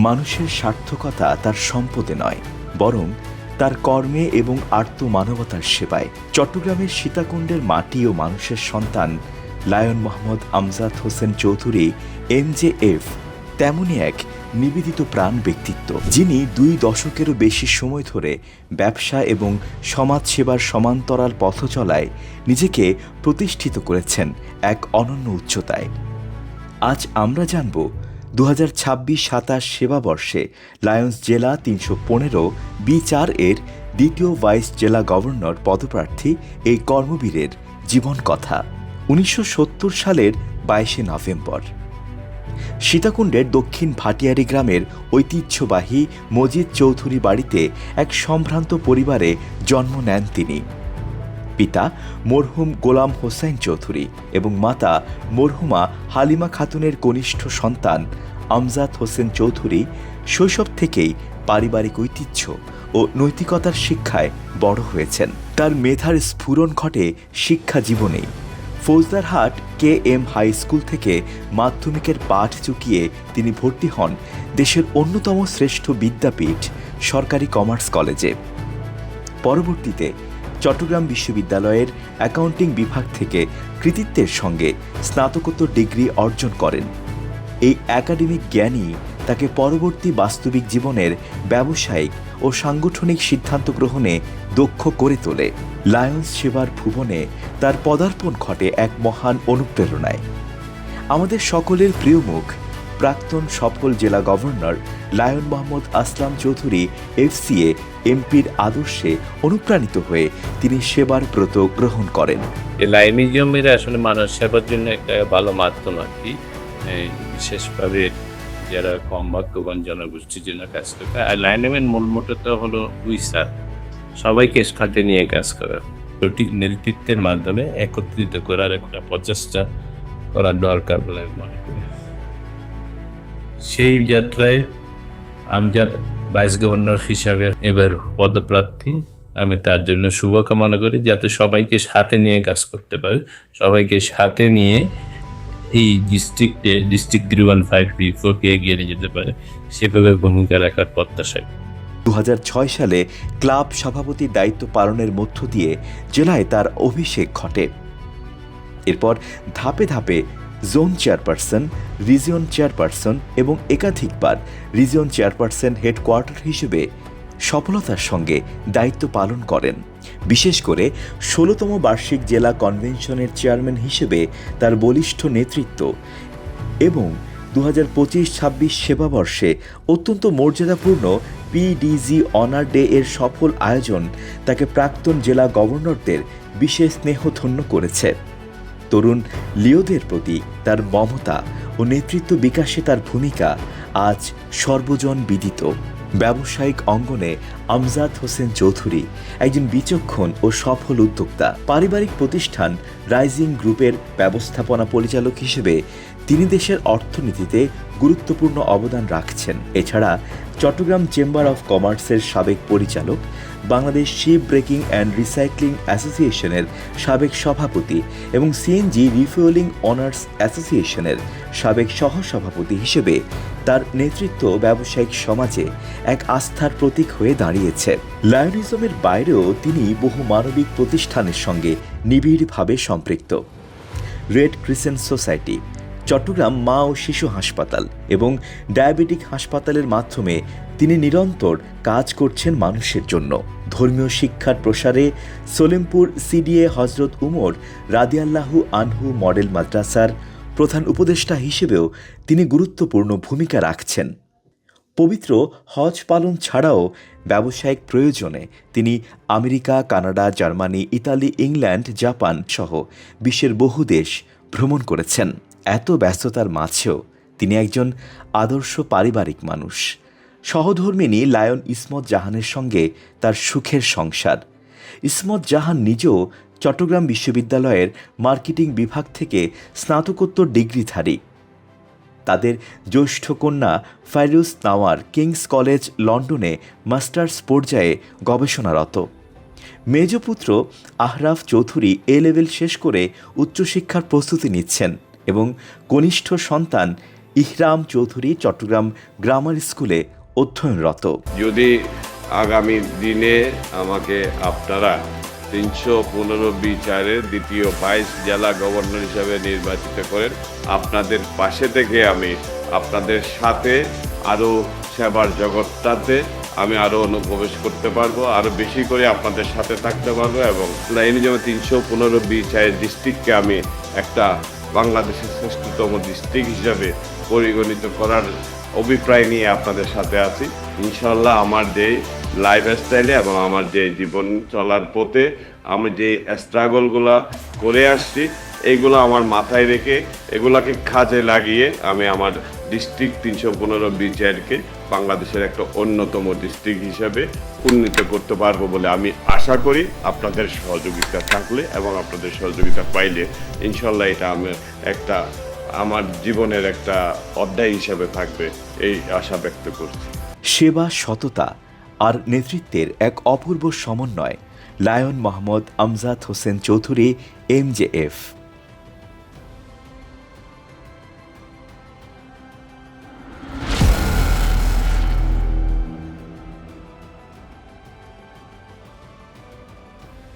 মানুষের সার্থকতা তার সম্পদে নয়, বরং তার কর্মে এবং আর্ত মানবতার সেবায়। চট্টগ্রামের সীতাকুণ্ডের মাটি ও মানুষের সন্তান লায়ন মোহাম্মদ আমজাদ হোসেন চৌধুরী MJF তেমনই এক নিবেদিত প্রাণ ব্যক্তিত্ব, যিনি 2 দশকেরও বেশি সময় ধরে ব্যবসা এবং সমাজসেবার সমান্তরাল পথ চলায় নিজেকে প্রতিষ্ঠিত করেছেন এক অনন্য উচ্চতায়। আজ আমরা জানব 2026-27 সেবাবর্ষে লায়ন্স জেলা 315 B4 এর দ্বিতীয় ভাইস জেলা গভর্নর পদপ্রার্থী এই কর্মবীরের জীবন কথা। 1970 সালের 22 নভেম্বর সীতাকুণ্ডের দক্ষিণ ভাটিয়ারি গ্রামের ঐতিহ্যবাহী মজিদ চৌধুরী বাড়িতে এক সম্ভ্রান্ত পরিবারে জন্ম নেন তিনি। পিতা মরহুম গোলাম হোসেন চৌধুরী এবং মাতা মরহুমা হালিমা খাতুনের কনিষ্ঠ সন্তান আমজাদ হোসেন চৌধুরী শৈশব থেকেই পারিবারিক ঐতিহ্য ও নৈতিকতার শিক্ষায় বড় হয়েছেন। তার মেধার স্ফুরণ ঘটে শিক্ষা জীবনেই। ফৌজদারহাট KM হাই স্কুল থেকে মাধ্যমিকের পাঠ চুকিয়ে তিনি ভর্তি হন দেশের অন্যতম শ্রেষ্ঠ বিদ্যাপীঠ সরকারি কমার্স কলেজে। পরবর্তীতে চট্টগ্রাম বিশ্ববিদ্যালয়ের অ্যাকাউন্টিং বিভাগ থেকে কৃতিত্বের সঙ্গে স্নাতকোত্তর ডিগ্রি অর্জন করেন। এই একাডেমিক জ্ঞানই তাকে পরবর্তী বাস্তবিক জীবনের ব্যবসায়িক ও সাংগঠনিক সিদ্ধান্ত গ্রহণে দক্ষ করে তোলে। লায়ন্স সেবার ভুবনে তার পদার্পণ ঘটে এক মহান অনুপ্রেরণায়। আমাদের সকলের প্রিয় মুখ প্রাক্তন সফল জেলা গভর্নর লায়ন মোহাম্মদ আসলাম চৌধুরী FCA MPর আদর্শে অনুপ্রাণিত হয়ে তিনি সেবার ব্রত গ্রহণ করেন। লাইনিজমের আসলে মানুষ সেবার জন্য একটা ভালো মাধ্যম আর কি, বিশেষভাবে যারা কম ভাগ্যবান জনগোষ্ঠীর জন্য কাজ করে। আর লাইনম্যান মূল মোটরটা হলো উইসার, সবাইকে সাথে নিয়ে কাজ করা, সঠিক নেতৃত্বের মাধ্যমে একত্রিত করার একটা প্রচেষ্টা করার দরকার বলে মনে করি। সেই যাত্রায় আমজাদ ভাইস গভর্নর হিসাবে এবার পদপ্রার্থী। আমি তার জন্য শুভকামনা করি, যাতে সবাইকে সাথে নিয়ে কাজ করতে পারে, সবাইকে সাথে নিয়ে এই ডিস্ট্রিক্ট 315B4কে এগিয়ে নিয়ে যেতে পারে, সেভাবে ভূমিকা রাখার প্রত্যাশা। 2006 সালে ক্লাব সভাপতির দায়িত্ব পালনের মধ্য দিয়ে জেলায় তার অভিষেক ঘটে। এরপর ধাপে ধাপে জোন চেয়ারপারসন, রিজিয়ন চেয়ারপারসন এবং একাধিকবার রিজিয়ন চেয়ারপারসন হেডকোয়ার্টার হিসেবে সফলতার সঙ্গে দায়িত্ব পালন করেন। বিশেষ করে 16তম বার্ষিক জেলা কনভেনশনের চেয়ারম্যান হিসেবে তার বলিষ্ঠ নেতৃত্ব এবং 2025-26 সেবাবর্ষে অত্যন্ত মর্যাদাপূর্ণ PDG অনার ডে এর সফল আয়োজন তাকে প্রাক্তন জেলা গভর্নরদের বিশেষ স্নেহধন্য করেছে। তরুণ লিওদের প্রতি তার মমতা ও নেতৃত্ব বিকাশে তার ভূমিকা আজ সর্বজন বিদিত। ব্যবসায়িক অঙ্গনে আমজাদ হোসেন চৌধুরী একজন বিচক্ষণ ও সফল উদ্যোক্তা। পারিবারিক প্রতিষ্ঠান রাইজিং গ্রুপের ব্যবস্থাপনা পরিচালক হিসেবে তিনি দেশের অর্থনীতিতে গুরুত্বপূর্ণ অবদান রাখছেন। এছাড়া চট্টগ্রাম চেম্বার অফ কমার্সের সাবেক পরিচালক, Bangladesh ship breaking and recycling অ্যাসোসিয়েশনের সাবেক সভাপতি এবং CNG রিফুয়েলিং অনার্স অ্যাসোসিয়েশনের সাবেক সহসভাপতি হিসেবে তার নেতৃত্ব ব্যবসায়িক সমাজে এক আস্থার প্রতীক হয়ে দাঁড়িয়েছে। লায়নিজমের বাইরেও তিনি বহু মানবিক প্রতিষ্ঠানের সঙ্গে নিবিড়ভাবে সম্পৃক্ত। রেড ক্রিসেন্ট সোসাইটি, চট্টগ্রাম মা ও শিশু হাসপাতাল এবং ডায়াবেটিক হাসপাতালের মাধ্যমে তিনি নিরন্তর কাজ করছেন মানুষের জন্য। ধর্মীয় শিক্ষার প্রসারে সলেমপুর CDA হজরত উমর রাদিয়াল্লাহু আনহু মডেল মাদ্রাসার প্রধান উপদেষ্টা হিসেবেও তিনি গুরুত্বপূর্ণ ভূমিকা রাখছেন। পবিত্র হজ পালন ছাড়াও ব্যবসায়িক প্রয়োজনে তিনি America, Canada, Germany, Italy, England, Japan সহ বিশ্বের বহু দেশ ভ্রমণ করেছেন। এত ব্যস্ততার মাঝেও তিনি একজন আদর্শ পারিবারিক মানুষ। সহধর্মিণী লায়ন ইসমত জাহানের সঙ্গে তার সুখের সংসার। ইসমত জাহান নিজেও চট্টগ্রাম বিশ্ববিদ্যালয়ের মার্কেটিং বিভাগ থেকে স্নাতকোত্তর ডিগ্রিধারী। তাদের জ্যৈষ্ঠ কন্যা ফাইরুজ নাওয়ার কিংস কলেজ লন্ডনে মাস্টার্স পর্যায়ে গবেষণারত। মেজপুত্র আহরাফ চৌধুরী A-লেভেল শেষ করে উচ্চশিক্ষার প্রস্তুতি নিচ্ছেন এবং কনিষ্ঠ সন্তান ইহরাম চৌধুরী চট্টগ্রাম গ্রামার স্কুলে অধ্যয়নরত। যদি আগামী দিনে আমাকে আপনারা 315 বিচারের দ্বিতীয় ভাইস জেলা গভর্নর হিসাবে নির্বাচিত করেন, আপনাদের পাশে থেকে আমি আপনাদের সাথে আরও সেবার জগৎটাতে আমি আরও অনুপ্রবেশ করতে পারবো, আরও বেশি করে আপনাদের সাথে থাকতে পারবো এবং লাইনে যেমন 315 বিচারের ডিস্ট্রিক্টকে আমি একটা বাংলাদেশের শ্রেষ্ঠতম ডিস্ট্রিক্ট হিসাবে পরিগণিত করার অভিপ্রায় নিয়ে আপনাদের সাথে আছি। ইনশাল্লাহ আমার যে লাইফস্টাইলে এবং আমার যে জীবন চলার পথে আমি যে স্ট্রাগলগুলো করে আসছি এইগুলো আমার মাথায় রেখে এগুলাকে কাজে লাগিয়ে আমি আমার ডিস্ট্রিক্ট 315 বিচারকে বাংলাদেশের একটা অন্যতম ডিস্ট্রিক্ট হিসাবে উন্নীত করতে পারবো বলে আমি আশা করি। আপনাদের সহযোগিতা থাকলে এবং আপনাদের সহযোগিতা পাইলে ইনশাল্লাহ এটা আমার জীবনের একটা অধ্যায় হিসেবে থাকবে, এই আশা ব্যক্ত করছি। সেবা, সততা আর নেতৃত্বের এক অপূর্ব সমন্বয় লায়ন মোহাম্মদ আমজাদ হোসেন চৌধুরী MJF।